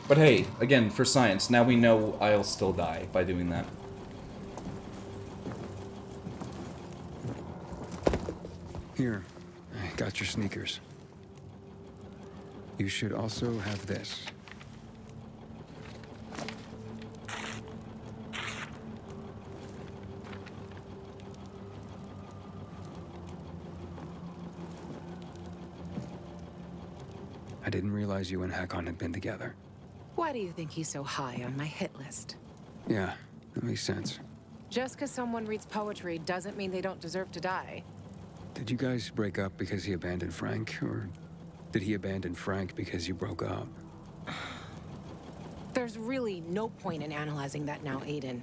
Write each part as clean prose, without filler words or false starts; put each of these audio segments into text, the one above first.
But hey, again, for science, now we know I'll still die by doing that. Here, I got your sneakers. You should also have this. I didn't realize you and Hakon had been together. Why do you think he's so high on my hit list? Yeah, that makes sense. Just because someone reads poetry doesn't mean they don't deserve to die. Did you guys break up because he abandoned Frank, or did he abandon Frank because you broke up? There's really no point in analyzing that now, Aiden.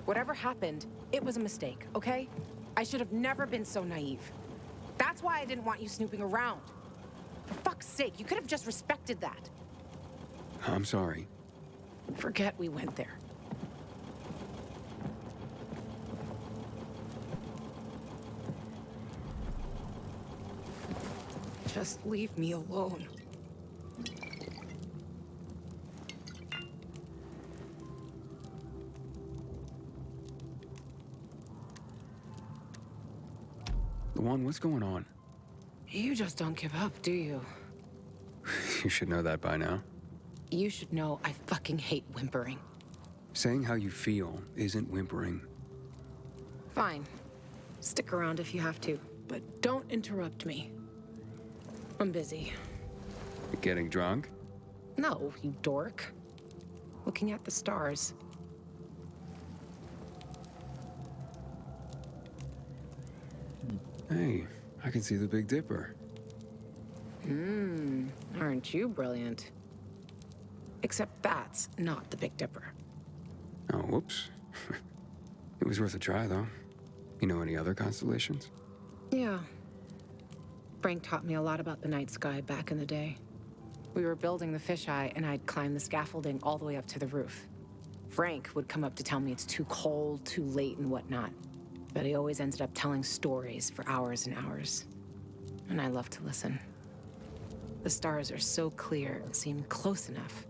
Whatever happened, it was a mistake, okay? I should have never been so naive. That's why I didn't want you snooping around. For fuck's sake, you could have just respected that. I'm sorry. Forget we went there. Just leave me alone. Luan, what's going on? You just don't give up, do you? You should know that by now. You should know I fucking hate whimpering. Saying how you feel isn't whimpering. Fine. Stick around if you have to, but don't interrupt me. I'm busy. Getting drunk? No, you dork. Looking at the stars. Hey, I can see the Big Dipper. Aren't you brilliant? Except that's not the Big Dipper. Oh, whoops. It was worth a try, though. You know any other constellations? Yeah. Frank taught me a lot about the night sky back in the day. We were building the fisheye, and I'd climb the scaffolding all the way up to the roof. Frank would come up to tell me it's too cold, too late, and whatnot. But he always ended up telling stories for hours and hours. And I love to listen. The stars are so clear and seem close enough.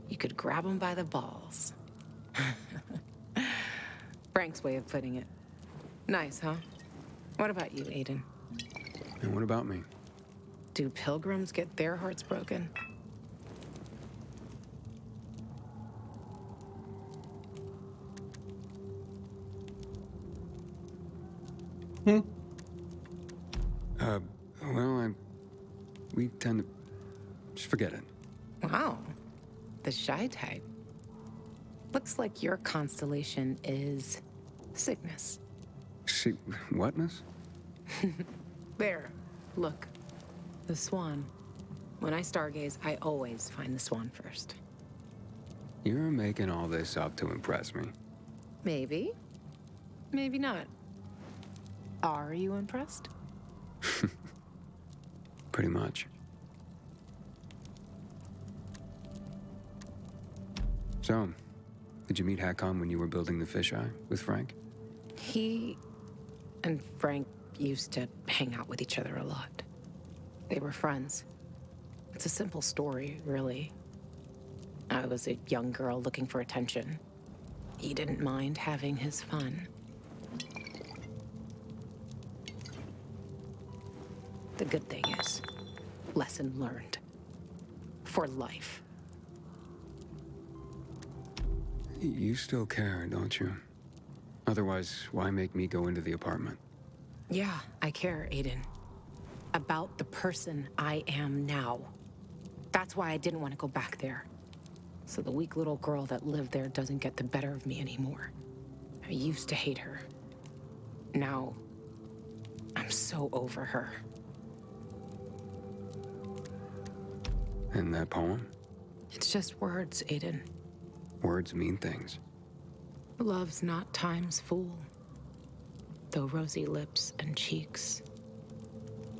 You could grab them by the balls. Frank's way of putting it. Nice, huh? What about you, Aiden? And what about me? Do pilgrims get their hearts broken? Well, we tend to... Just forget it. Wow. The shy type. Looks like your constellation is Cygnus. See, whatness? There. Look. The swan. When I stargaze, I always find the swan first. You're making all this up to impress me. Maybe. Maybe not. Are you impressed? Pretty much. So, did you meet Hakon when you were building the fisheye with Frank? He and Frank used to hang out with each other a lot. They were friends. It's a simple story, really. I was a young girl looking for attention. He didn't mind having his fun. The good thing is, lesson learned. For life. You still care, don't you? Otherwise, why make me go into the apartment? Yeah, I care, Aiden. About the person I am now. That's why I didn't want to go back there. So the weak little girl that lived there doesn't get the better of me anymore. I used to hate her. Now, I'm so over her. And that poem? It's just words, Aiden. Words mean things. Love's not time's fool. Though rosy lips and cheeks,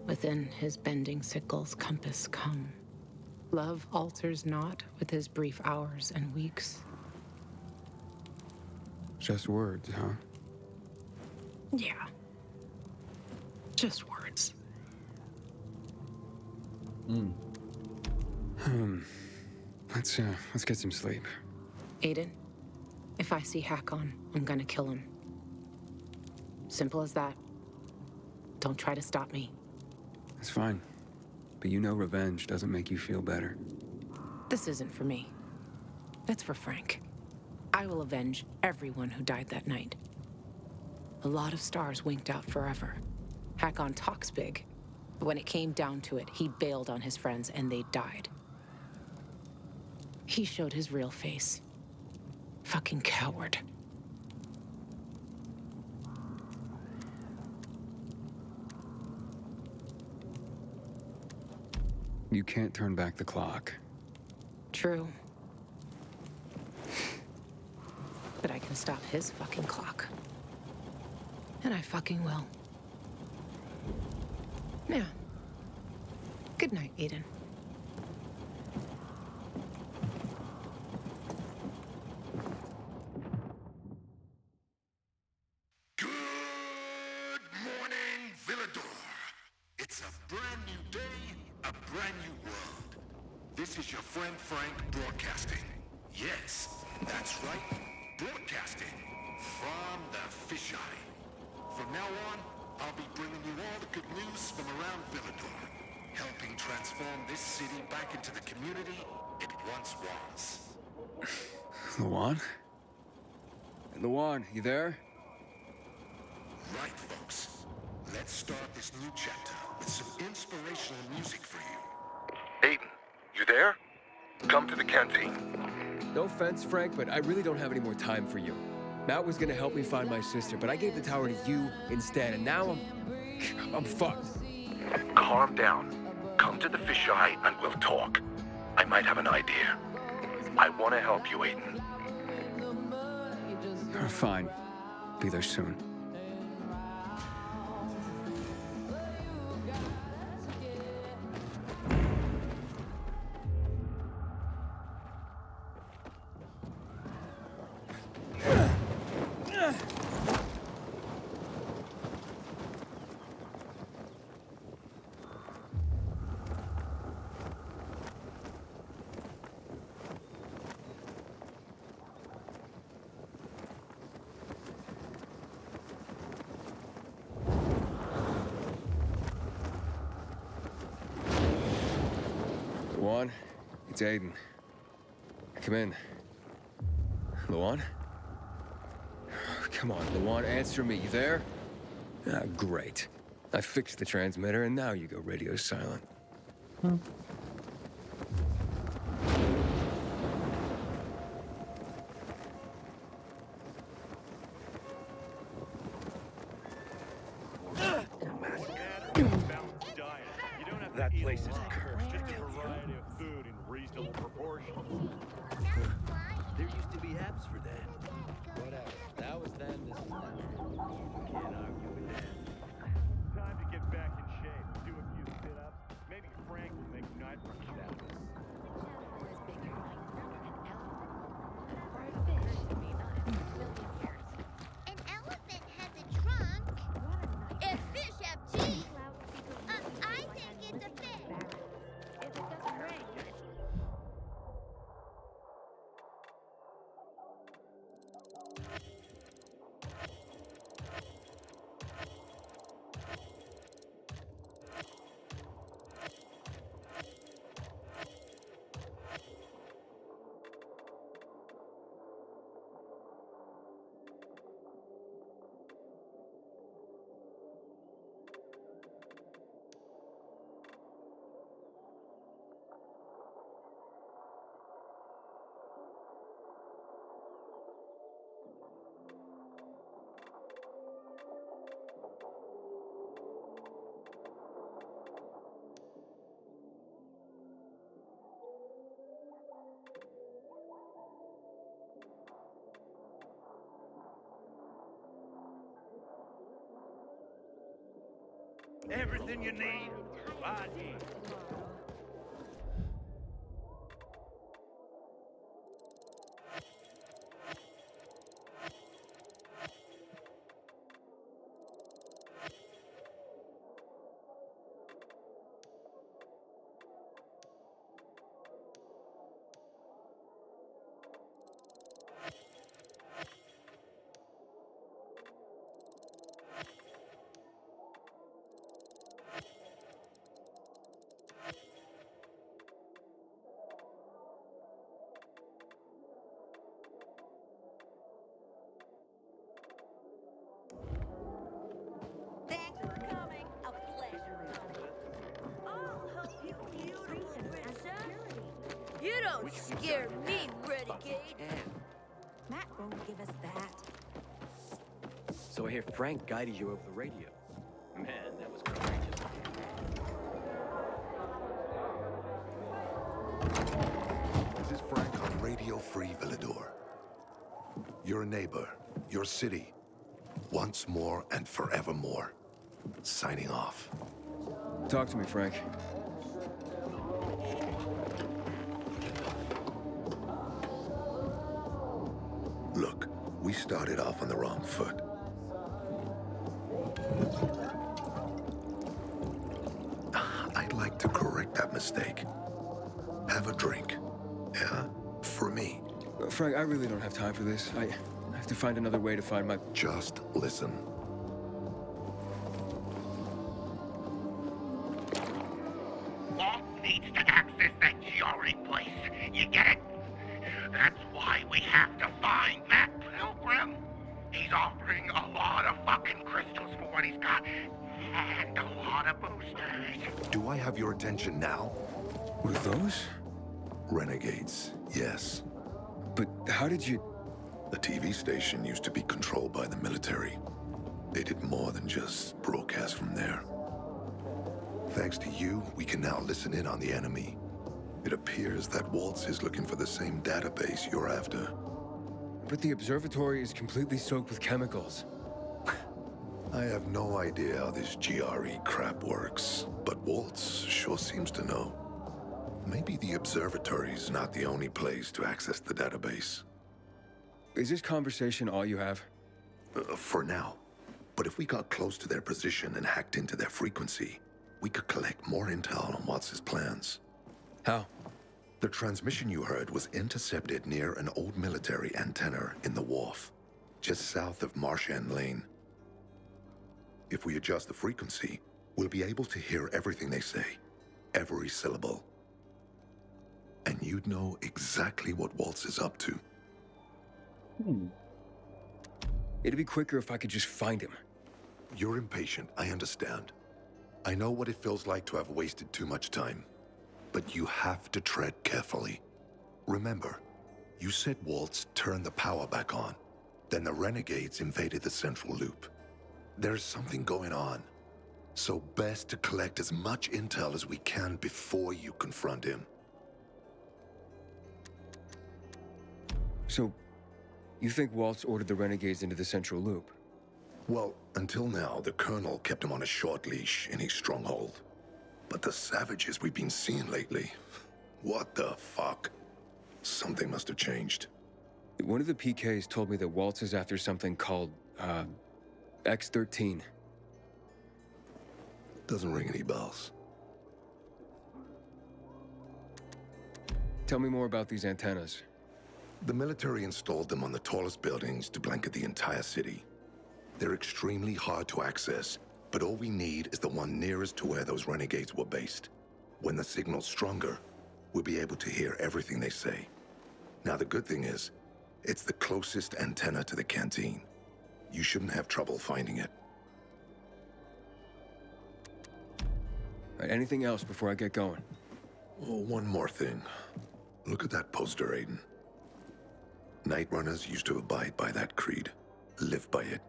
within his bending sickle's compass come. Love alters not with his brief hours and weeks. Just words, huh? Yeah. Just words. Let's get some sleep. Aiden, if I see Hakon, I'm gonna kill him. Simple as that. Don't try to stop me. It's fine. But you know revenge doesn't make you feel better. This isn't for me. It's for Frank. I will avenge everyone who died that night. A lot of stars winked out forever. Hakon talks big, but when it came down to it, he bailed on his friends and they died. He showed his real face. Fucking coward. You can't turn back the clock. True. But I can stop his fucking clock. And I fucking will. Yeah. Good night, Aiden. Good morning, Villador. It's a brand new day, a brand new world. This is your friend Frank broadcasting. Yes, that's right, broadcasting from the fisheye. From now on, I'll be bringing you all the good news from around Villador, helping transform this city back into the community it once was. Lawan? Lawan, you there? Right, folks. Let's start this new chapter with some inspirational music for you. Aiden, you there? Come to the canteen. No offense, Frank, but I really don't have any more time for you. Matt was gonna help me find my sister, but I gave the tower to you instead, and now I'm fucked. Calm down. Come to the fisheye and we'll talk. I might have an idea. I want to help you, Aiden. Fine. Be there soon. Lawan, it's Aiden. Come in. Lawan? Come on, Lawan, answer me. You there? Ah, great. I fixed the transmitter, and now you go radio silent. That place is cursed. Just a variety of food in reasonable proportions. There used to be apps for that. Whatever. That was then, this is now. Can't argue with that. Time to get back in shape. Do a few sit-ups. Maybe Frank will make night runs out of us. An elephant has a trunk. If fish have teeth, I think it's a fish. If it doesn't rain. Everything you need, right here. We Don't should be scare done me, now. renegade. Matt won't give us that. So I hear Frank guided you over the radio. Man, that was courageous. This is Frank on Radio Free Villador. Your neighbor, your city, once more and forevermore. Signing off. Talk to me, Frank. Look, we started off on the wrong foot. I'd like to correct that mistake. Have a drink. Yeah? For me. Frank, I really don't have time for this. I have to find another way to find my... Just listen. Walt needs to access that GRE place. You get it? That's why we have to find Matt Pilgrim. He's offering a lot of fucking crystals for what he's got. And a lot of boosters. Do I have your attention now? Were those? Renegades, yes. But how did you... The TV station used to be controlled by the military. They did more than just broadcast from there. Thanks to you, we can now listen in on the enemy. It appears that Waltz is looking for the same database you're after. But the observatory is completely soaked with chemicals. I have no idea how this GRE crap works, but Waltz sure seems to know. Maybe the observatory's not the only place to access the database. Is this conversation all you have? For now. But if we got close to their position and hacked into their frequency, we could collect more intel on Waltz's plans. How? The transmission you heard was intercepted near an old military antenna in the wharf, just south of Marchand Lane. If we adjust the frequency, we'll be able to hear everything they say, every syllable. And you'd know exactly what Waltz is up to. It'd be quicker if I could just find him. You're impatient, I understand. I know what it feels like to have wasted too much time. But you have to tread carefully. Remember, you said Waltz turned the power back on. Then the renegades invaded the central loop. There's something going on. So best to collect as much intel as we can before you confront him. So, you think Waltz ordered the renegades into the central loop? Well, until now, the Colonel kept him on a short leash in his stronghold. But the savages we've been seeing lately, what the fuck? Something must have changed. One of the PKs told me that Waltz is after something called, X-13. Doesn't ring any bells. Tell me more about these antennas. The military installed them on the tallest buildings to blanket the entire city. They're extremely hard to access, but all we need is the one nearest to where those renegades were based. When the signal's stronger, we'll be able to hear everything they say. Now, the good thing is, it's the closest antenna to the canteen. You shouldn't have trouble finding it. Anything else before I get going? Oh, one more thing. Look at that poster, Aiden. Night Runners used to abide by that creed, live by it.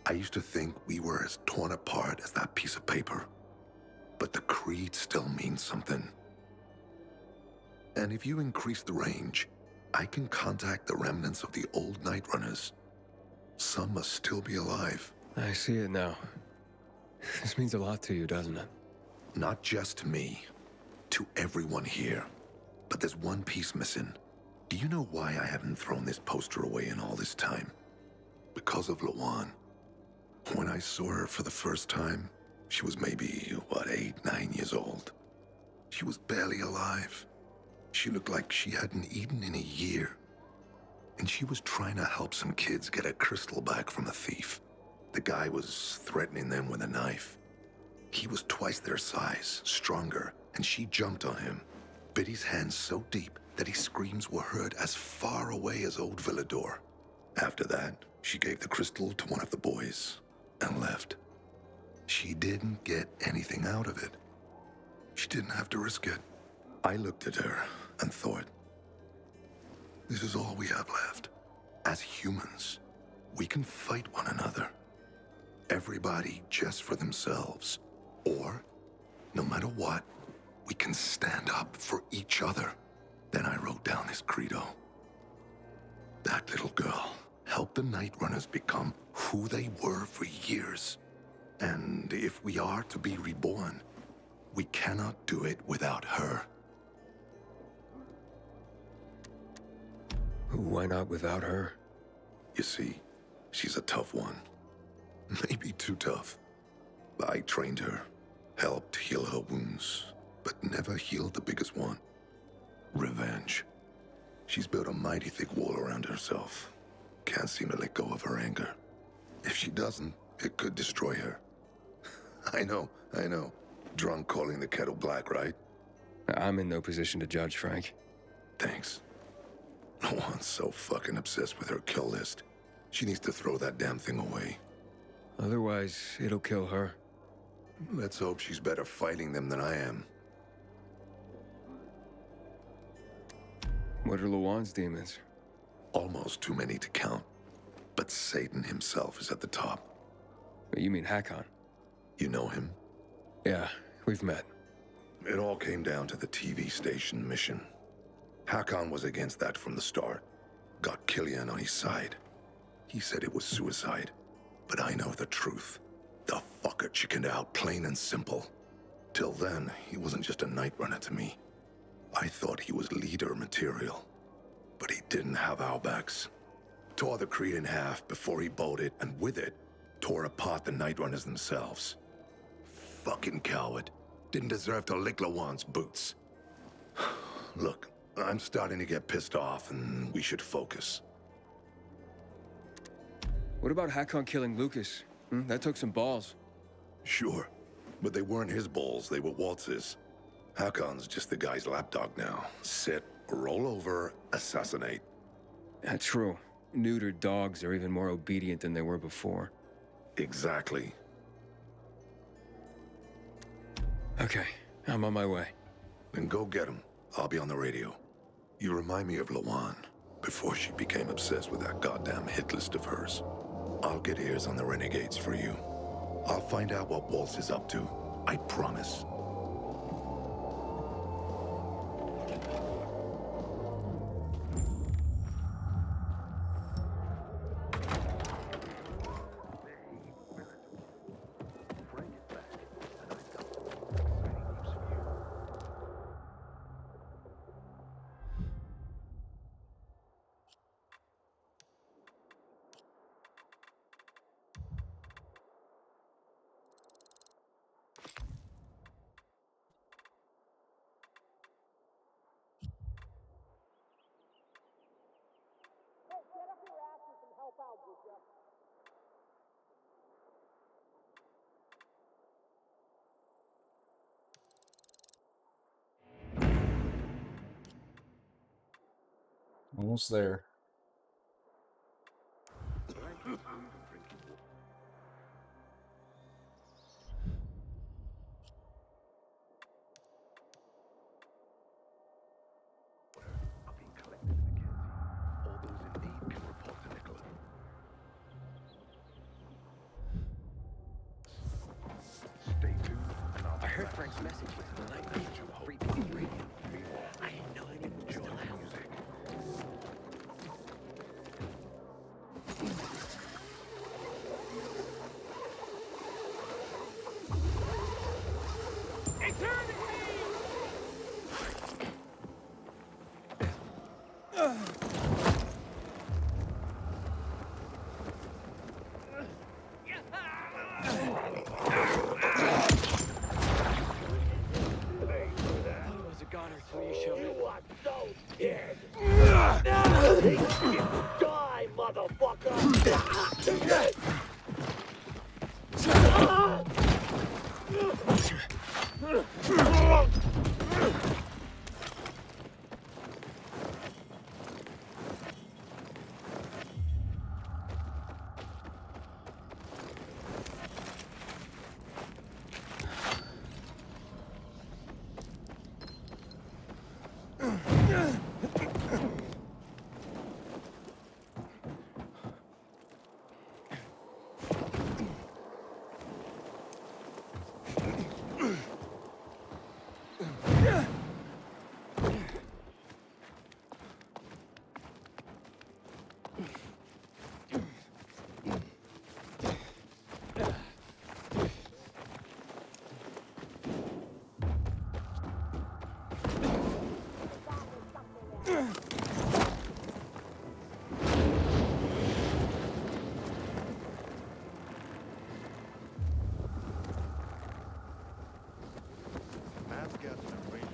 I used to think we were as torn apart as that piece of paper. But the creed still means something. And if you increase the range, I can contact the remnants of the old Night Runners. Some must still be alive. I see it now. This means a lot to you, doesn't it? Not just to me, to everyone here. But there's one piece missing. Do you know why I haven't thrown this poster away in all this time? Because of Lawan. When I saw her for the first time, she was maybe, 8, 9 years old. She was barely alive. She looked like she hadn't eaten in a year. And she was trying to help some kids get a crystal back from a thief. The guy was threatening them with a knife. He was twice their size, stronger, and she jumped on him, bit his hands so deep that his screams were heard as far away as Old Villador. After that, she gave the crystal to one of the boys and left. She didn't get anything out of it. She didn't have to risk it. I looked at her and thought, this is all we have left. As humans, we can fight one another. Everybody just for themselves. Or, no matter what, we can stand up for each other. Then I wrote down this credo. That little girl helped the Night Runners become who they were for years. And if we are to be reborn, we cannot do it without her. Why not without her? You see, she's a tough one. Maybe too tough. I trained her, helped heal her wounds, but never healed the biggest one. Revenge. She's built a mighty thick wall around herself. Can't seem to let go of her anger. If she doesn't, it could destroy her. I know. Drunk calling the kettle black, right? I'm in no position to judge, Frank. Thanks. Lawan's so fucking obsessed with her kill list. She needs to throw that damn thing away. Otherwise, it'll kill her. Let's hope she's better fighting them than I am. What are Lawan's demons? Almost too many to count. But Satan himself is at the top. You mean Hakon? You know him? Yeah, we've met. It all came down to the TV station mission. Hakon was against that from the start. Got Killian on his side. He said it was suicide. But I know the truth. The fucker chickened out, plain and simple. Till then, he wasn't just a Night Runner to me. I thought he was leader material. But he didn't have our backs. Tore the Creed in half before he bolted, and with it, tore apart the Night Runners themselves. Fucking coward. Didn't deserve to lick Lawan's boots. Look, I'm starting to get pissed off, and we should focus. What about Hakon killing Lucas? That took some balls. Sure, but they weren't his balls, they were Waltz's. Hakon's just the guy's lapdog now. Sit, roll over, assassinate. That's true. Neutered dogs are even more obedient than they were before. Exactly. Okay, I'm on my way. Then go get him. I'll be on the radio. You remind me of Lawan, before she became obsessed with that goddamn hit list of hers. I'll get ears on the renegades for you. I'll find out what Waltz is up to. I promise. Almost there. I heard Frank's message the night free PC radio. I had no idea we still have music. Die, motherfucker! Matt's got some range.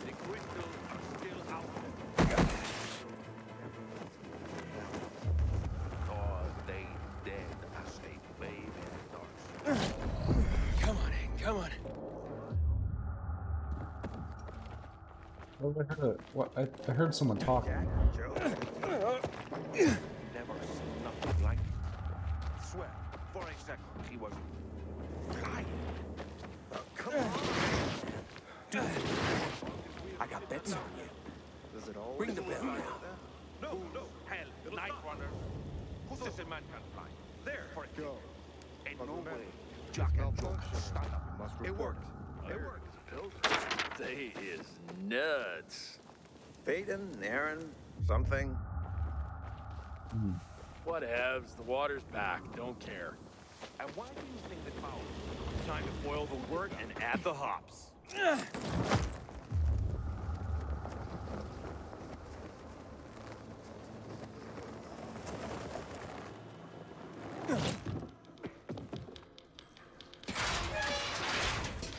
The crystals are still out there. Or they dead as a babe in the dark. Come on, Hank, come on. I heard someone talking. Never seen nothing like it. Swear, for a second, he was lying. Come on. I got bets on you. Does it always Ring the bell look like now. that? No, hell, Night Runner. Who says a man can fly? There, for a kick. Go. Ain't But no remember, way. if Jack there's and Joe malfunction, can stand up. you must It report worked. It worked. They is nuts. Peyton, Aaron, something. Whatevs, the water's back, don't care. And why do you think the cloud? Time to boil the wort and add the hops.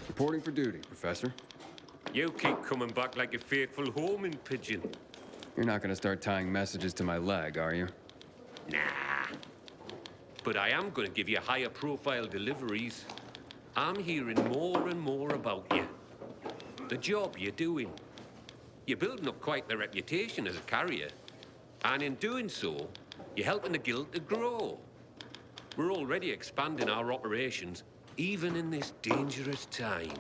Reporting for duty, Professor. You keep coming back like a faithful homing pigeon. You're not gonna start tying messages to my leg, are you? Nah. But I am going to give you higher profile deliveries. I'm hearing more and more about you. The job you're doing. You're building up quite the reputation as a carrier. And in doing so, you're helping the guild to grow. We're already expanding our operations, even in this dangerous time.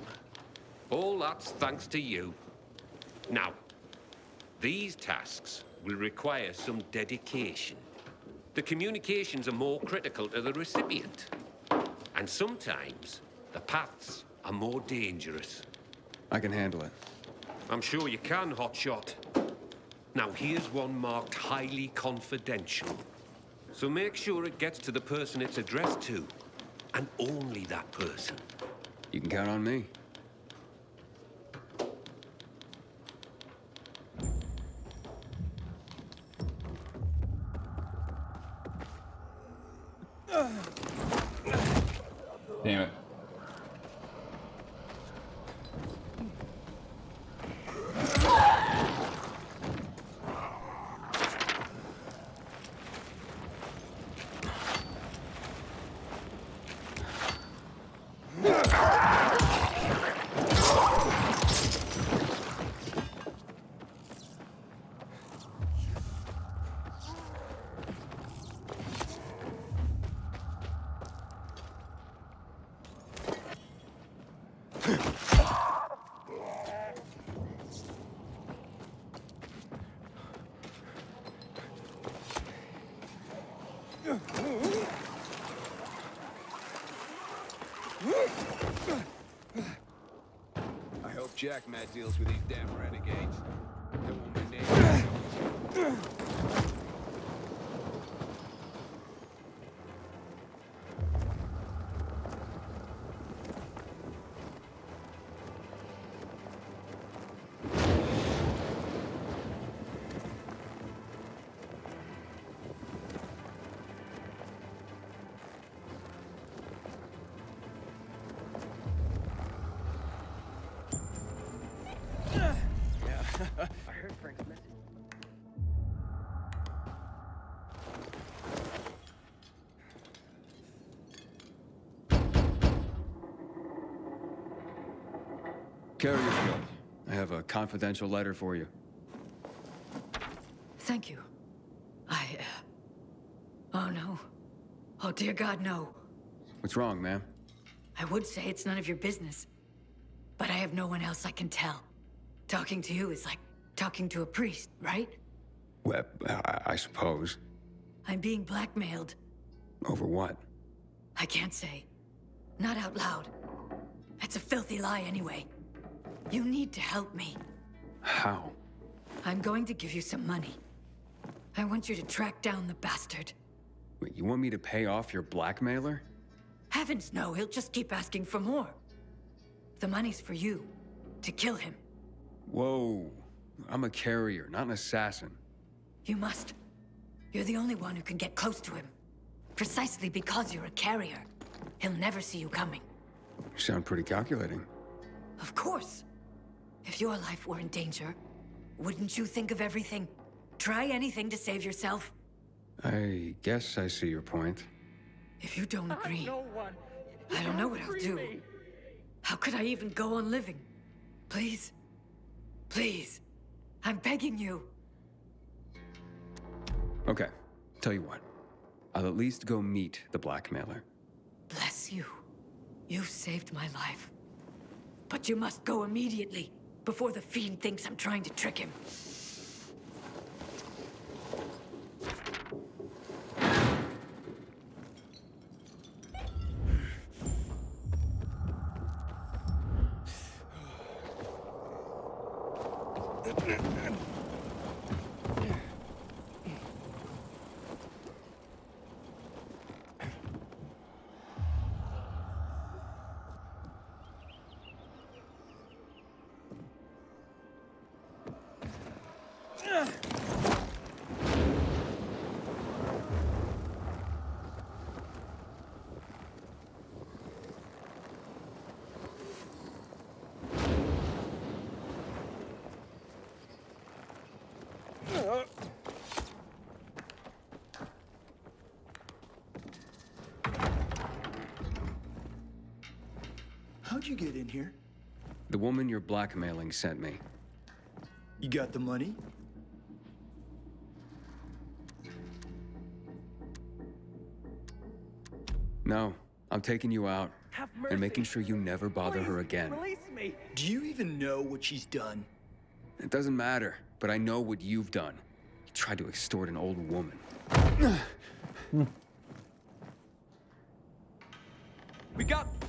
All that's thanks to you. Now, these tasks will require some dedication. The communications are more critical to the recipient. And sometimes, the paths are more dangerous. I can handle it. I'm sure you can, Hotshot. Now, here's one marked highly confidential. So make sure it gets to the person it's addressed to. And only that person. You can count on me. Damn it. I hope Jack Matt deals with these damn renegades. Don't want my name. I heard Frank's message. Carry your bill. I have a confidential letter for you. Thank you. Oh, no. Oh, dear God, no. What's wrong, ma'am? I would say it's none of your business, but I have no one else I can tell. Talking to you is like talking to a priest, right? Well, I suppose. I'm being blackmailed. Over what? I can't say. Not out loud. It's a filthy lie anyway. You need to help me. How? I'm going to give you some money. I want you to track down the bastard. Wait, you want me to pay off your blackmailer? Heavens no, he'll just keep asking for more. The money's for you. To kill him. Whoa. I'm a carrier, not an assassin. You must. You're the only one who can get close to him. Precisely because you're a carrier. He'll never see you coming. You sound pretty calculating. Of course. If your life were in danger, wouldn't you think of everything? Try anything to save yourself? I guess I see your point. If you don't agree, I don't know what I'll do. How could I even go on living? Please? Please. I'm begging you. Okay, tell you what. I'll at least go meet the blackmailer. Bless you. You've saved my life. But you must go immediately, before the fiend thinks I'm trying to trick him. How'd you get in here? The woman you're blackmailing sent me. You got the money? No, I'm taking you out and making sure you never bother her again. Release me! Do you even know what she's done? It doesn't matter, but I know what you've done. You tried to extort an old woman.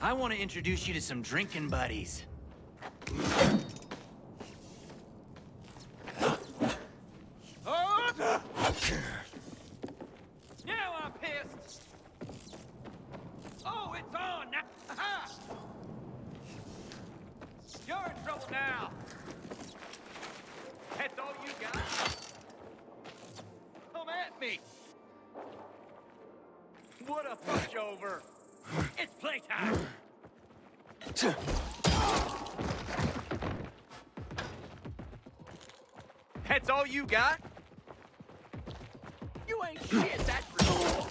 I want to introduce you to some drinking buddies. Now I'm pissed. Oh, it's on now. Aha! You're in trouble now. That's all you got? Come at me. What a pushover. It's playtime. That's all you got? You ain't shit, that's for sure.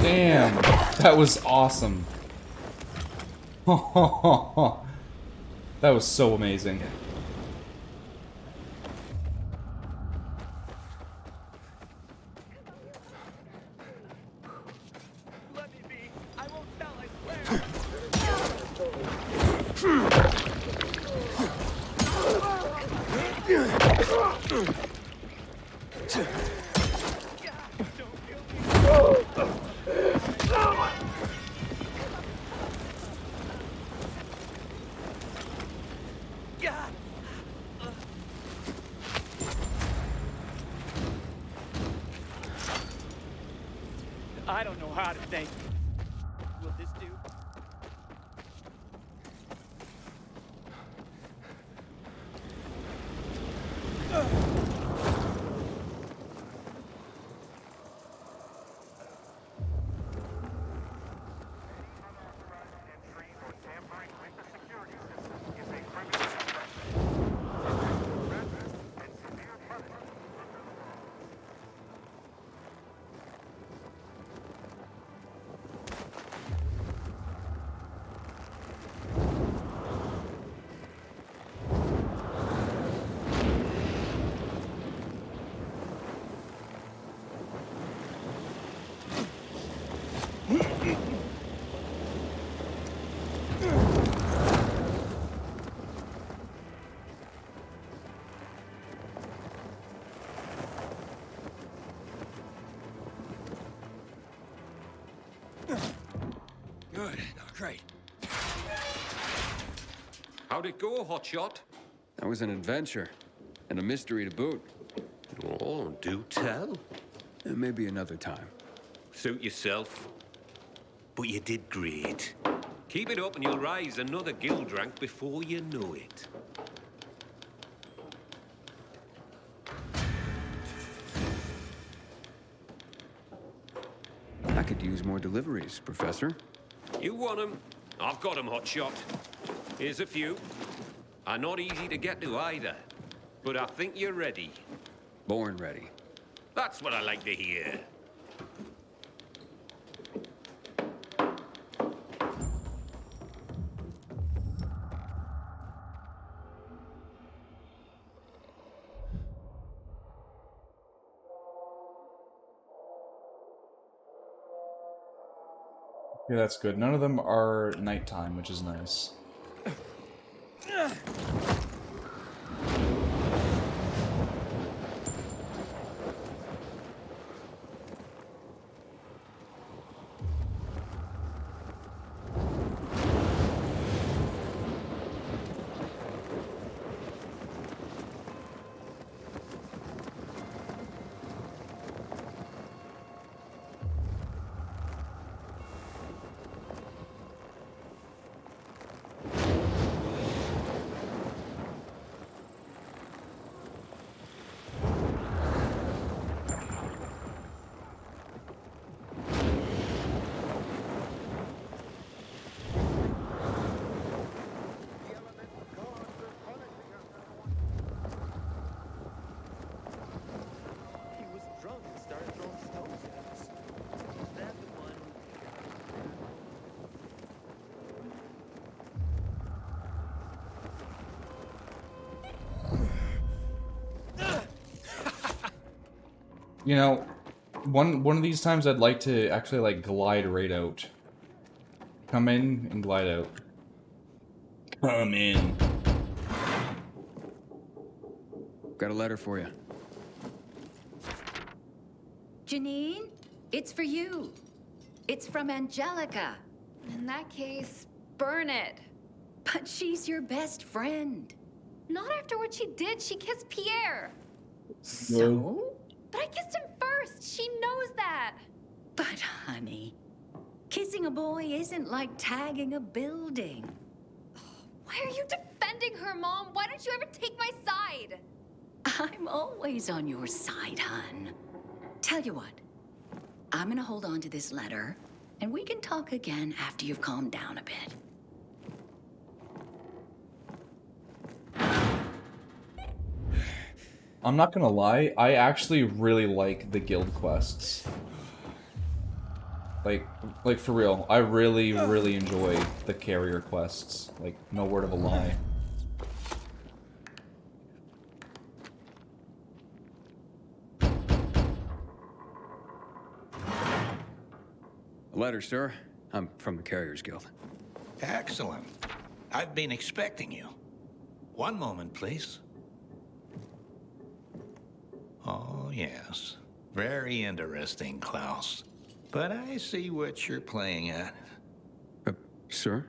Damn, that was awesome. That was so amazing. Let me be. I won't tell, I swear. I don't know how to think. Will this do? How'd it go, Hotshot? That was an adventure. And a mystery to boot. Oh, do tell. Maybe another time. Suit yourself. But you did great. Keep it up and you'll rise another guild rank before you know it. I could use more deliveries, Professor. You want 'em? I've got 'em, Hotshot. Here's a few. Are not easy to get to either. But I think you're ready. Born ready. That's what I like to hear. Yeah, that's good. None of them are nighttime, which is nice. He was drunk and started throwing stones at us. Is that the one? You know, one of these times I'd like to actually like glide right out. Come in and glide out. Come in. Got a letter for you. Janine, it's for you. It's from Angelica. In that case, burn it. But she's your best friend. Not after what she did. She kissed Pierre. So? But I kissed him first. She knows that. But honey, kissing a boy isn't like tagging a building. Why are you defending her, Mom? Why don't you ever take my side? I'm always on your side, hon. Tell you what, I'm gonna hold on to this letter, and we can talk again after you've calmed down a bit. I'm not gonna lie, I actually really like the guild quests. Like for real, I really enjoy the carrier quests. Like, no word of a lie. A letter, sir. I'm from the Carriers Guild. Excellent. I've been expecting you. One moment, please. Oh, yes. Very interesting, Klaus. But I see what you're playing at. Sir?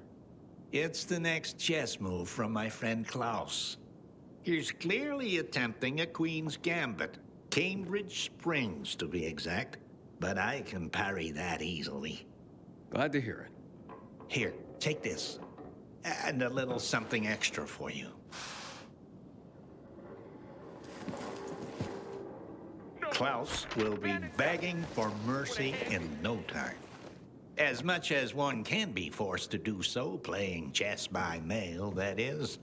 It's the next chess move from my friend Klaus. He's clearly attempting a Queen's Gambit. Cambridge Springs, to be exact. But I can parry that easily. Glad to hear it. Here, take this. And a little something extra for you. Klaus will be begging for mercy in no time. As much as one can be forced to do so, playing chess by mail, that is.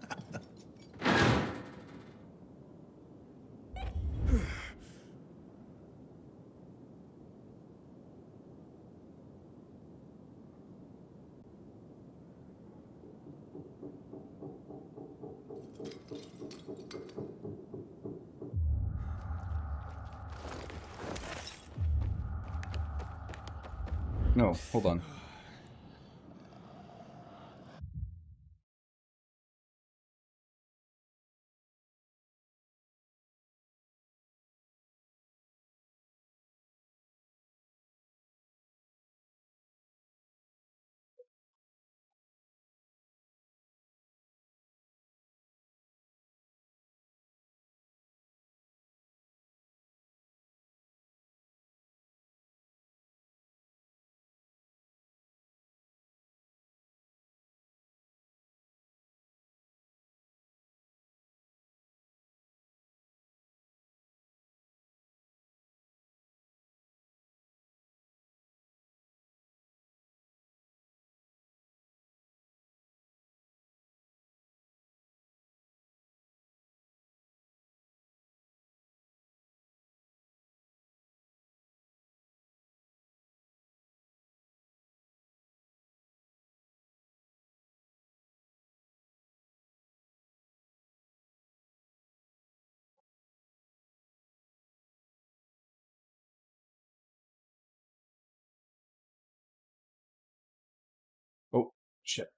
No, hold on. Shit.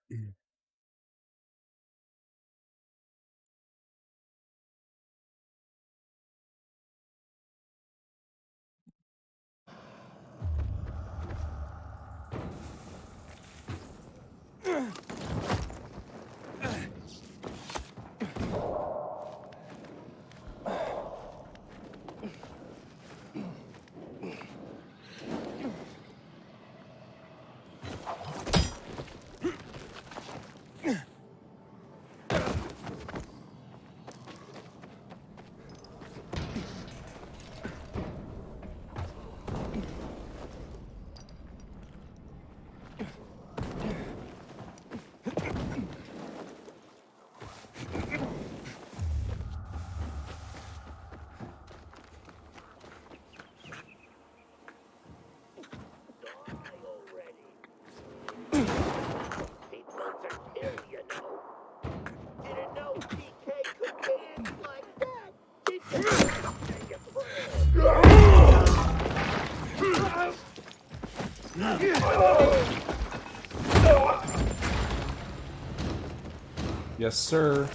Yes, sir.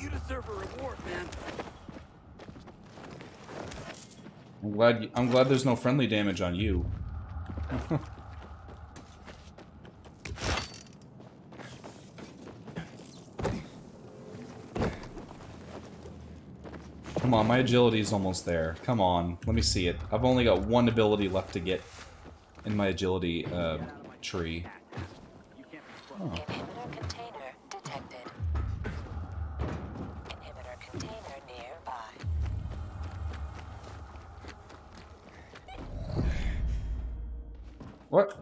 You deserve a reward, man. I'm glad there's no friendly damage on you. Come on, my agility is almost there. Come on, let me see it. I've only got one ability left to get in my agility tree. Oh. Inhibitor container detected. Inhibitor container nearby. What?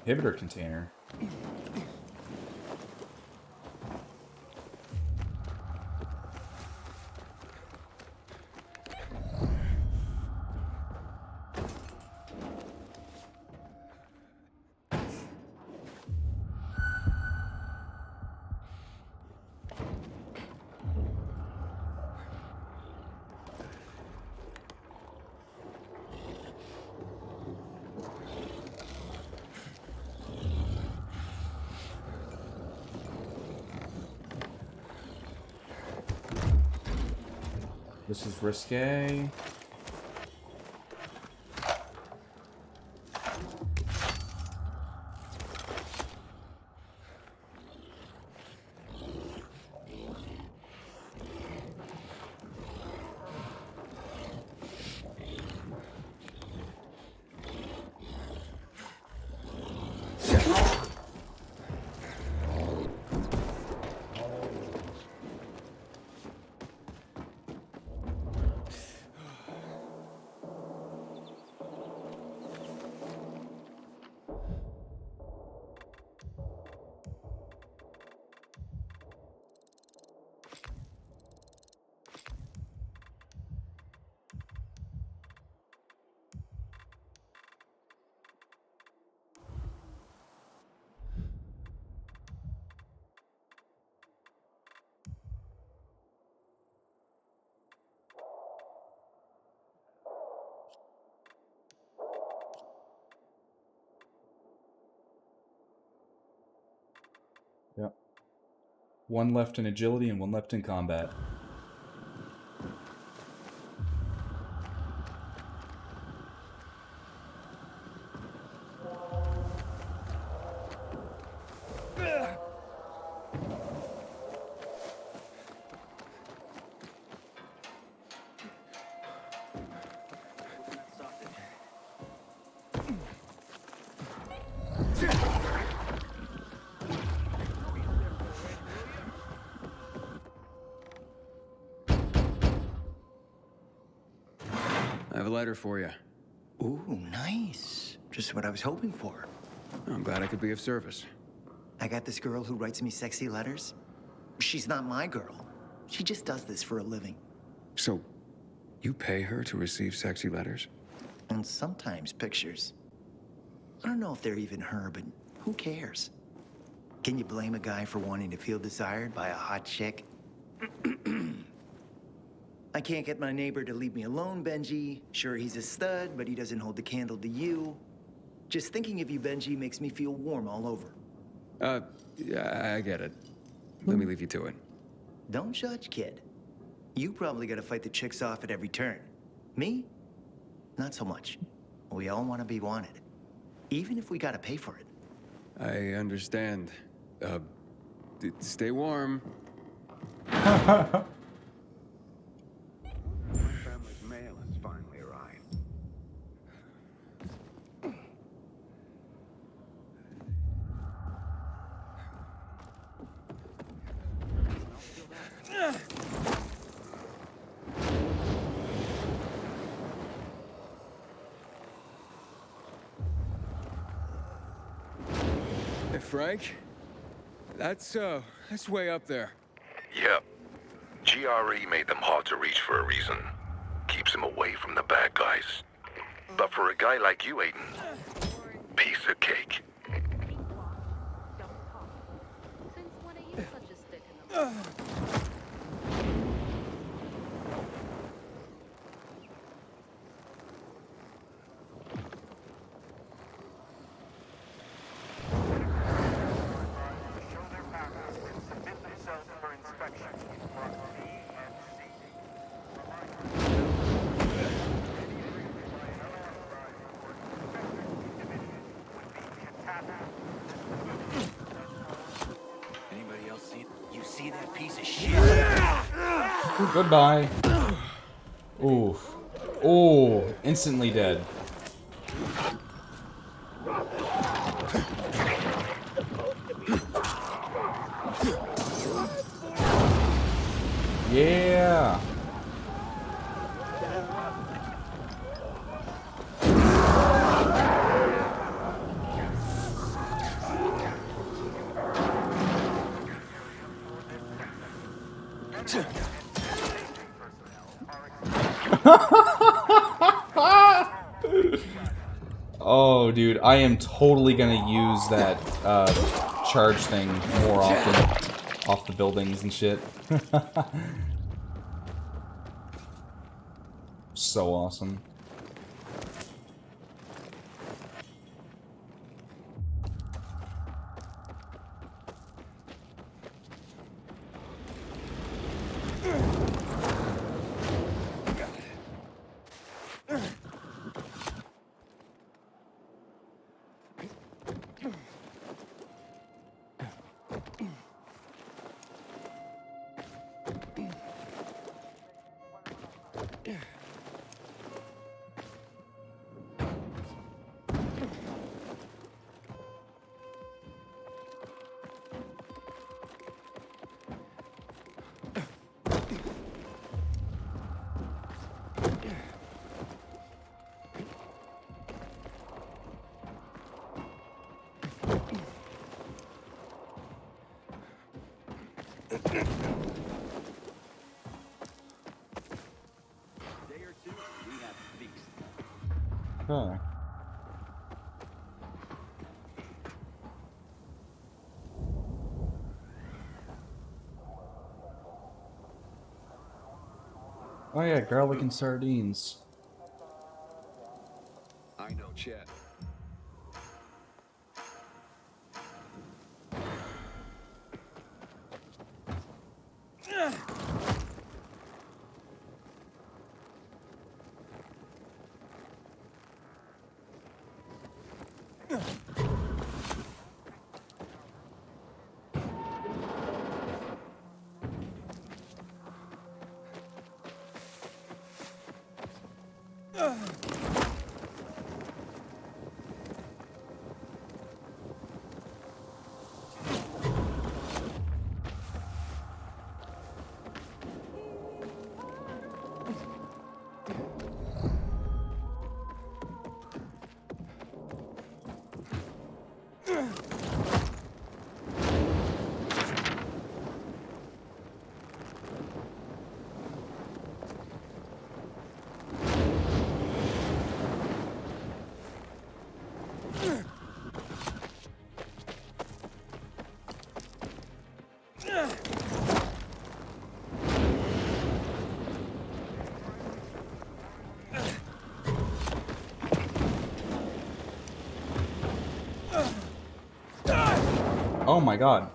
Inhibitor container. This is risque. Yep. One left in agility and one left in combat. I have a letter for you. Ooh, nice. Just what I was hoping for. I'm glad I could be of service. I got this girl who writes me sexy letters. She's not my girl. She just does this for a living. So, you pay her to receive sexy letters? And sometimes pictures. I don't know if they're even her, but who cares? Can you blame a guy for wanting to feel desired by a hot chick? I can't get my neighbor to leave me alone, Benji. Sure, he's a stud, but he doesn't hold the candle to you. Just thinking of you, Benji, makes me feel warm all over. Yeah, I get it. Let me leave you to it. Don't judge, kid. You probably gotta fight the chicks off at every turn. Me? Not so much. We all want to be wanted. Even if we gotta pay for it. I understand. Stay warm. My family's mail has finally arrived. Hey, Frank? That's way up there. Yep. GRE made them hard to reach for a reason. Keeps them away from the bad guys. But for a guy like you, Aiden, piece of cake. Anybody else see? You see that piece of shit? Ooh, goodbye. Oof. Oh, instantly dead. Yeah. Oh, dude, I am totally gonna use that charge thing more often off the buildings and shit. So awesome. Huh. Oh yeah, garlic and sardines. I know Chet. Oh my god.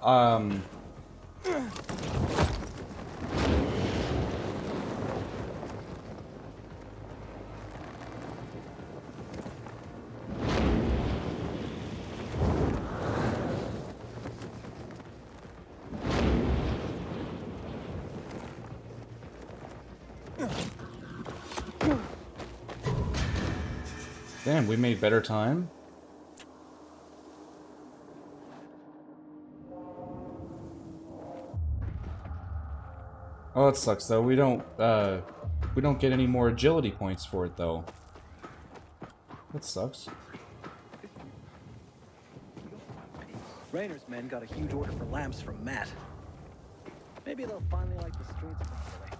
Damn, we made better time. Oh, it sucks though. We don't get any more agility points for it though. That sucks. Raynor's men got a huge order for lamps from Matt. Maybe they'll finally like the streets properly.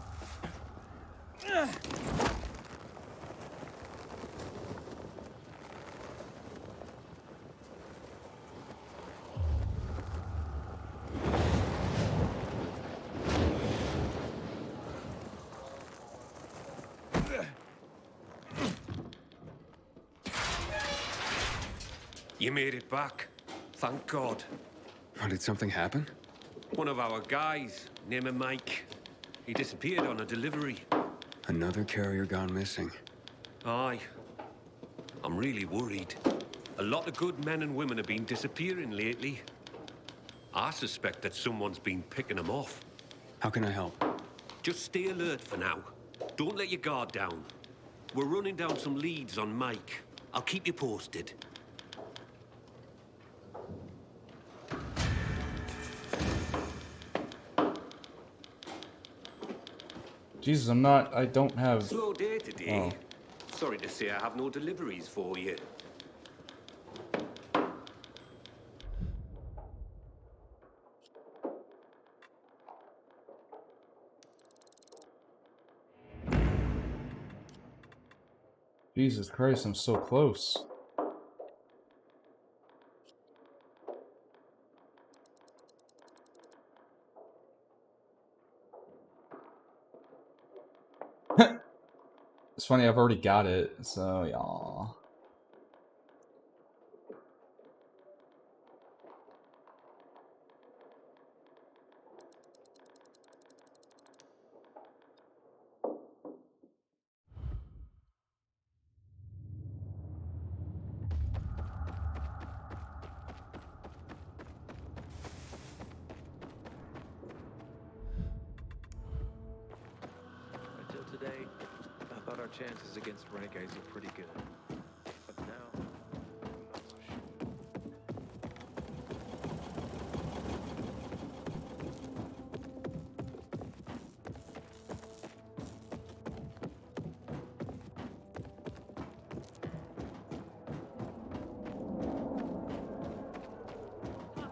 You made it back. Thank God. Oh, did something happen? One of our guys, name him Mike. He disappeared on a delivery. Another carrier gone missing. Aye. I'm really worried. A lot of good men and women have been disappearing lately. I suspect that someone's been picking them off. How can I help? Just stay alert for now. Don't let your guard down. We're running down some leads on Mike. I'll keep you posted. Jesus, I don't have... Slow day today. Oh. Sorry to say I have no deliveries for you. Jesus Christ, I'm so close. It's funny, I've already got it, so yeah. Until today, I thought our chances against renegades were pretty good. But now, I'm not so sure.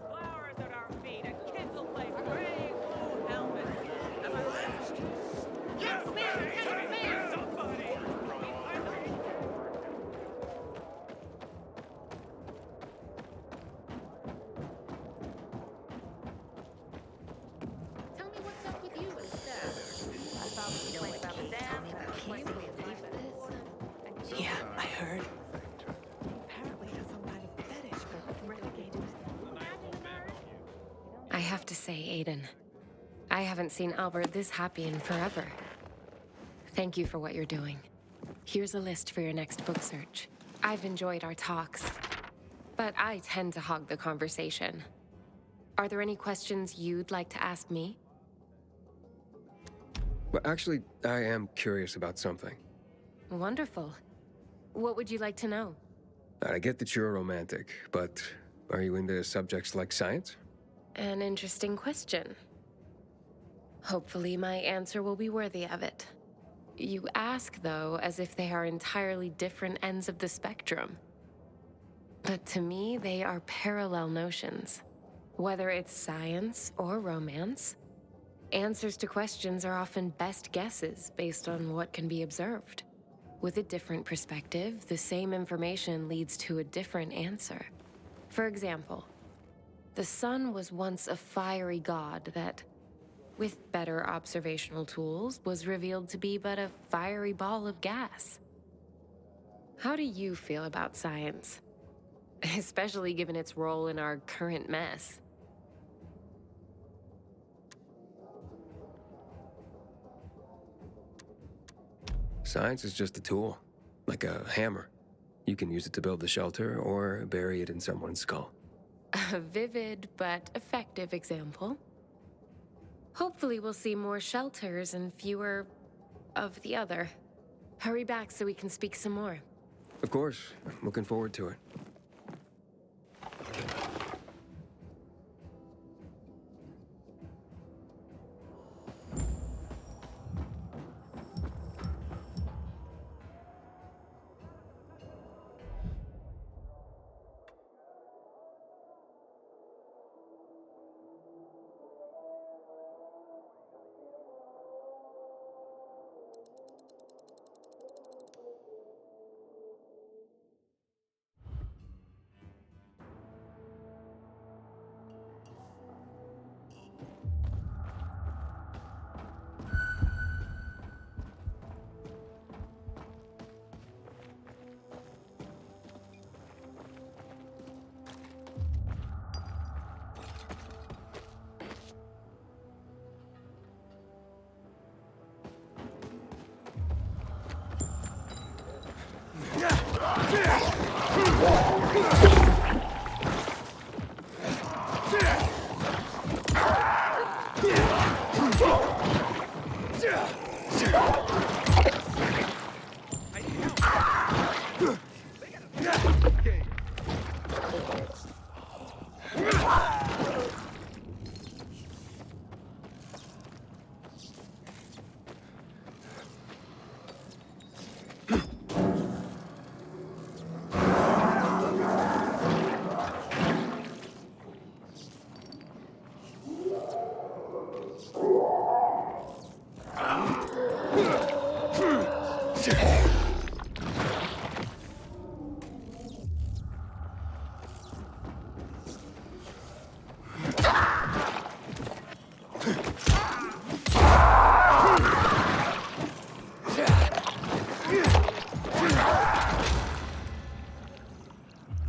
Flowers at our feet, a kindle plate, gray blue helmet. Am I last? Yes, ma'am! Yes, ma'am! Somebody! Tell me what's up with you instead. I thought we were about the dam. Yeah, I heard. I have to say, Aiden, I haven't seen Albert this happy in forever. Thank you for what you're doing. Here's a list for your next book search. I've enjoyed our talks, but I tend to hog the conversation. Are there any questions you'd like to ask me? Well, actually, I am curious about something. Wonderful. What would you like to know? I get that you're a romantic, but are you into subjects like science? An interesting question. Hopefully my answer will be worthy of it. You ask, though, as if they are entirely different ends of the spectrum. But to me, they are parallel notions. Whether it's science or romance, answers to questions are often best guesses based on what can be observed. With a different perspective, the same information leads to a different answer. For example, the sun was once a fiery god that, with better observational tools, was revealed to be but a fiery ball of gas. How do you feel about science? Especially given its role in our current mess. Science is just a tool, like a hammer. You can use it to build the shelter or bury it in someone's skull. A vivid but effective example. Hopefully we'll see more shelters and fewer of the other. Hurry back so we can speak some more. Of course, I'm looking forward to it.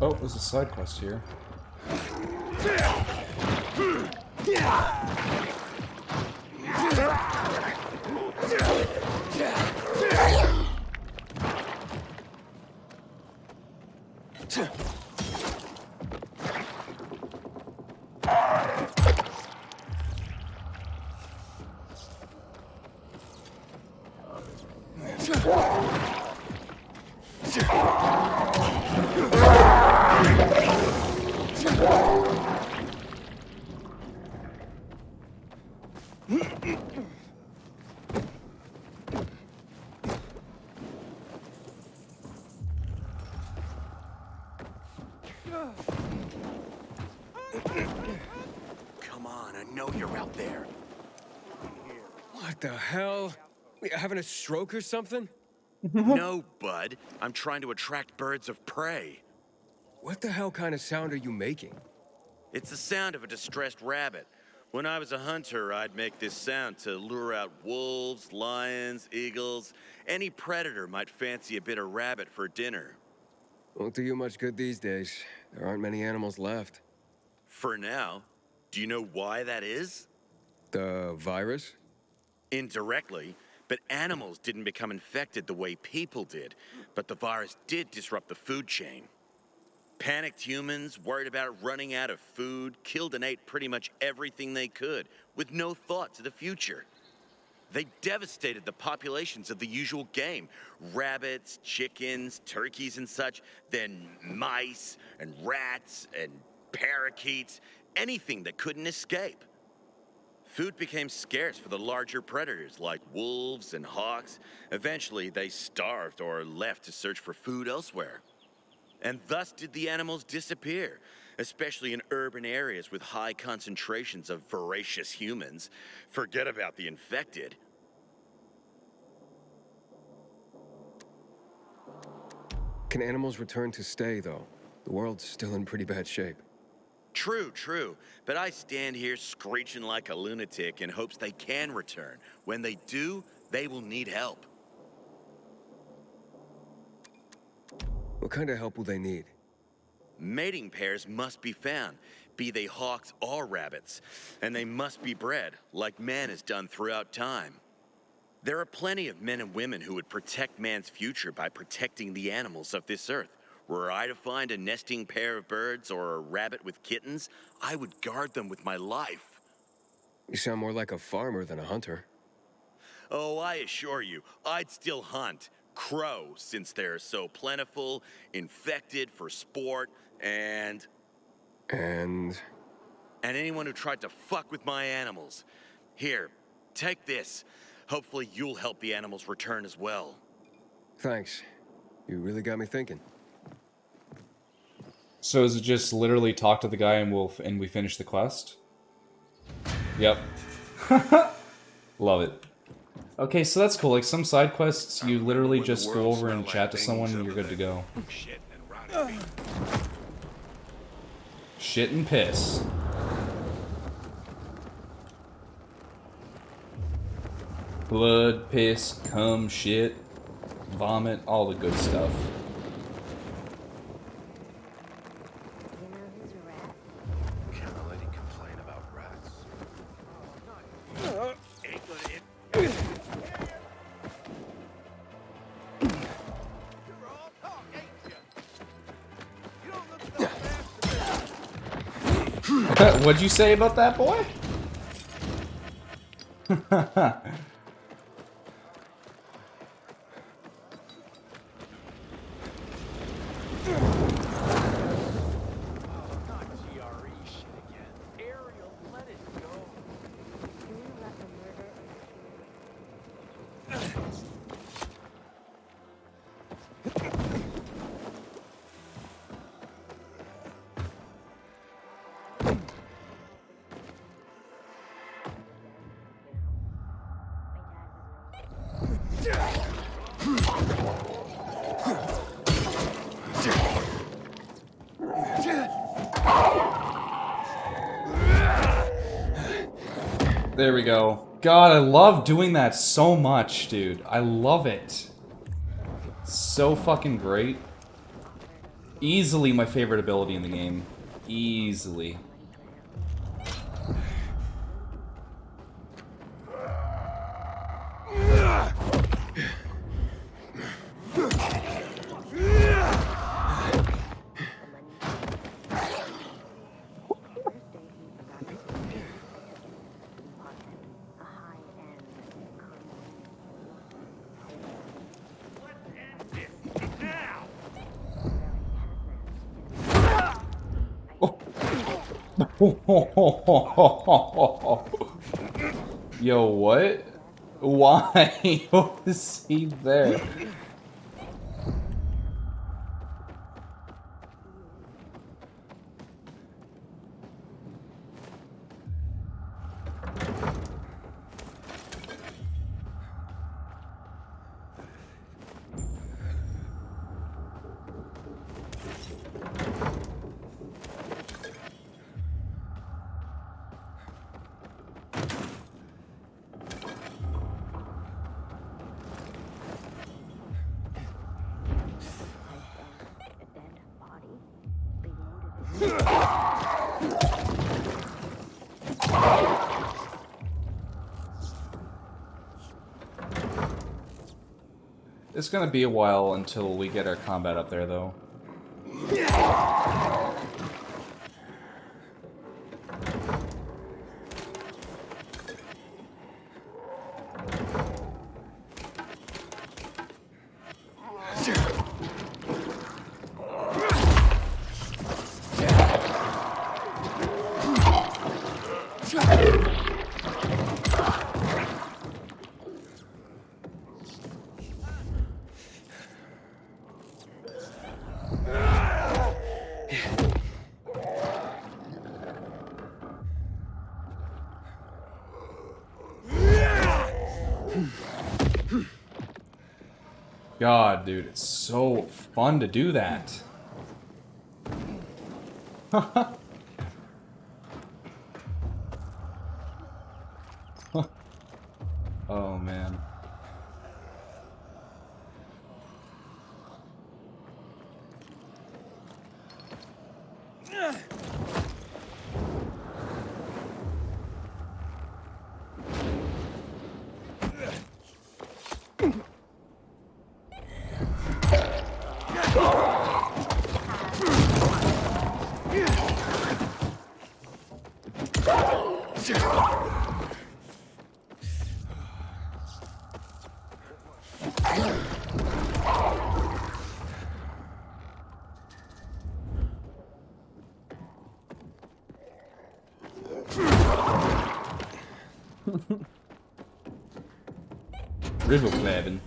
Oh, there's a side quest here. Come on, I know you're out there. What the hell? We having a stroke or something? No, bud. I'm trying to attract birds of prey. What the hell kind of sound are you making? It's the sound of a distressed rabbit. When I was a hunter, I'd make this sound to lure out wolves, lions, eagles. Any predator might fancy a bit of rabbit for dinner. Won't do you much good these days. There aren't many animals left. For now. Do you know why that is? The virus? Indirectly, but animals didn't become infected the way people did. But the virus did disrupt the food chain. Panicked humans, worried about running out of food, killed and ate pretty much everything they could, with no thought to the future. They devastated the populations of the usual game. Rabbits, chickens, turkeys and such, then mice and rats and parakeets, anything that couldn't escape. Food became scarce for the larger predators like wolves and hawks. Eventually, they starved or left to search for food elsewhere. And thus did the animals disappear, especially in urban areas with high concentrations of voracious humans. Forget about the infected. Can animals return to stay, though? The world's still in pretty bad shape. True. But I stand here screeching like a lunatic in hopes they can return. When they do, they will need help. What kind of help will they need? Mating pairs must be found, be they hawks or rabbits. And they must be bred, like man has done throughout time. There are plenty of men and women who would protect man's future by protecting the animals of this earth. Were I to find a nesting pair of birds or a rabbit with kittens, I would guard them with my life. You sound more like a farmer than a hunter. Oh, I assure you, I'd still hunt crow since they're so plentiful, infected for sport, and anyone who tried to fuck with my animals. Here, take this. Hopefully you'll help the animals return as well. Thanks. You really got me thinking. So is it just literally talk to the guy and we finish the quest? Yep. Love it. Okay, so that's cool. Like some side quests, you literally just go over and chat to someone and you're good to go. Shit and piss. Blood, piss, cum, shit, vomit, all the good stuff. Can't let him complain about rats. What'd you say about that boy? There we go. God, I love doing that so much, dude. I love it. So fucking great. Easily my favorite ability in the game. Easily. Yo, what? Why was he there? It's gonna be a while until we get our combat up there, though. God, dude, it's so fun to do that. Oh, man. Rivoflavin.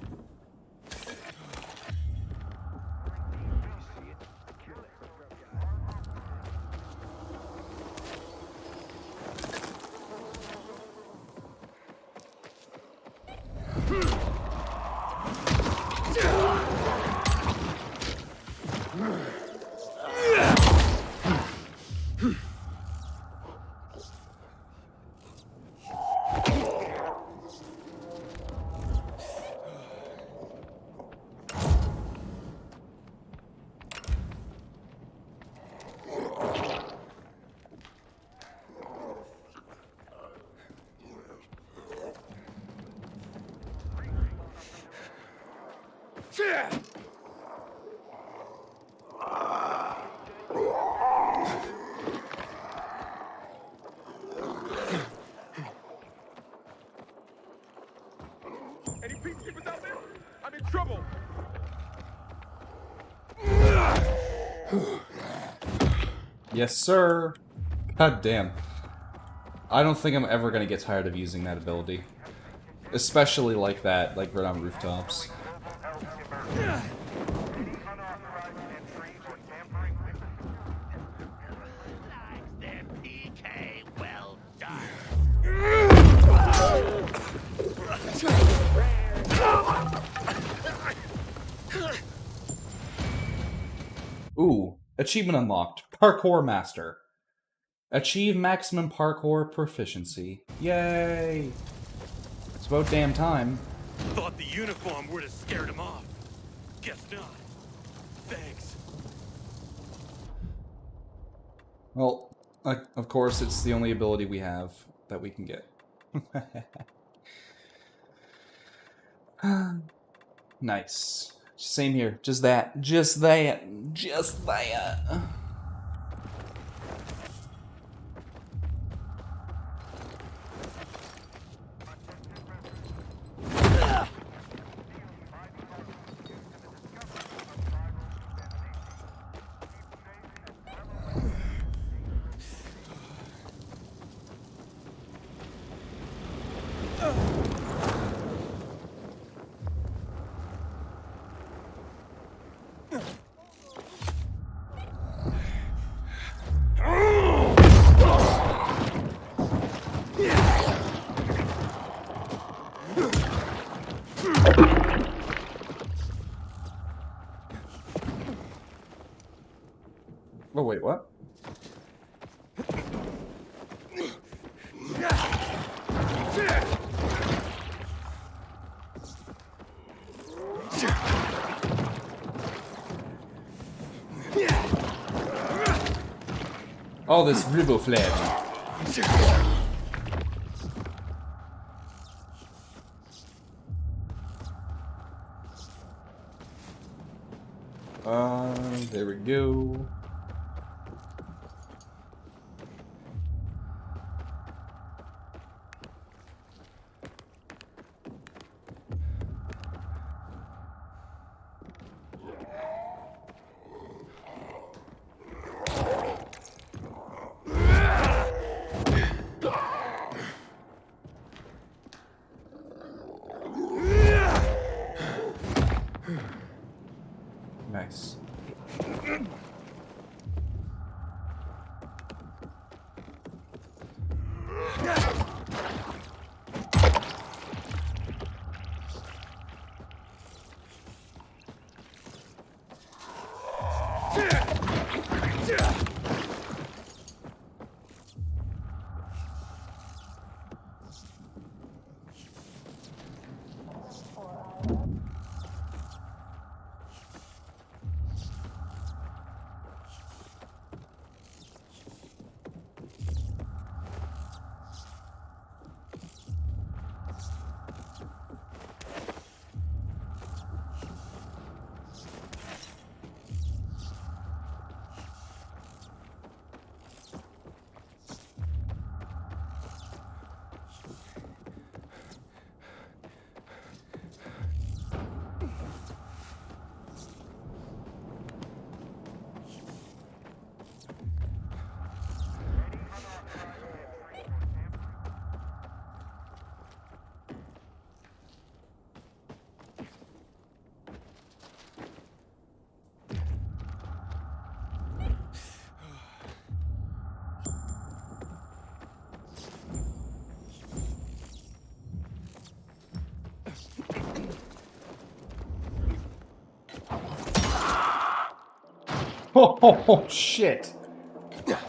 Any peacekeepers out there? I'm in trouble. Yes, sir. God damn. I don't think I'm ever gonna get tired of using that ability. Especially like that, like right on rooftops. Ooh, achievement unlocked. Parkour Master. Achieve maximum parkour proficiency. Yay! It's about damn time. Thought the uniform would have scared him off. Guess not. Thanks. Well, of course, it's the only ability we have that we can get. Nice. Same here. Just that. Just that. Just that. Oh, wait, what? Oh, this riboflavin. There we go. Nice. Oh, shit. Oh.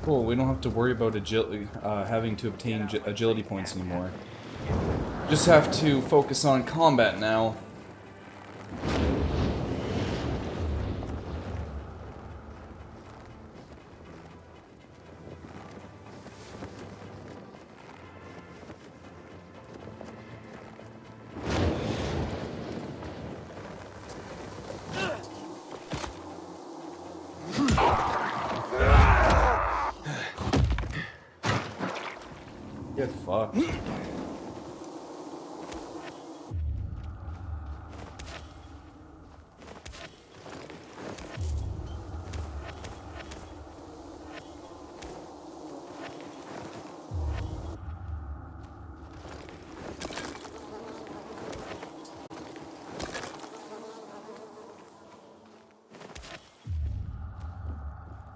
Cool, we don't have to worry about having to obtain agility points anymore. Just have to focus on combat now. Get fucked.